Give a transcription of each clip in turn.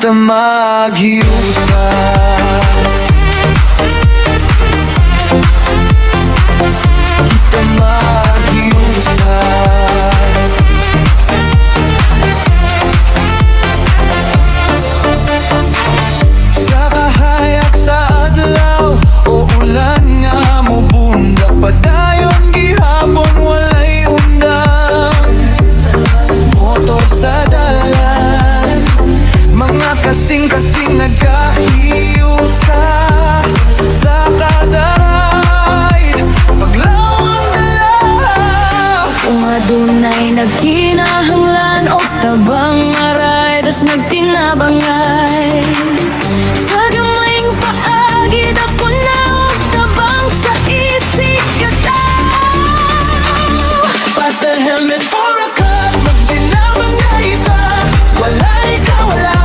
kita maghiusap. Kita maghiusap. Sa kahayag sa adlaw o ulan nga mubunda, padayon gihapon walay undang. Motor sa dalan, mga kasing-kasing nagkahiusa. Sa kada ride, paglawang dala, Kung adunay nagkinahanglan o tabang aray, tas nagtinabangay sa gamayng paagi, dako na og tabang sa isip kataw. Pasa helmet for a cut, magdinabangay ita. Walay kawala,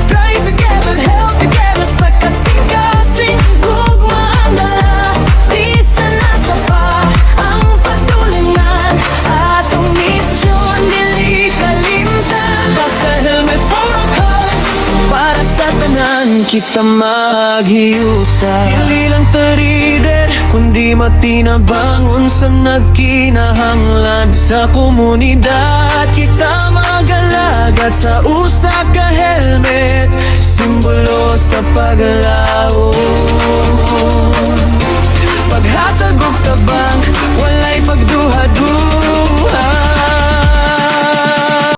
Drive together, help together, sa kasing-kasing gugmaan dala. Di sana sa pa ang patulingan, atong misyon dili kalimtan. basta helmet for a cut, Para sa tanan kita maghiusap. Dili lang tarider, kundi matinabangon sa nagkinahanglan. Sa komunidad, kita magalagad sa usa ka helmet, simbolo sa paglaon. Paghatag og tabang, walay pagduha-duha.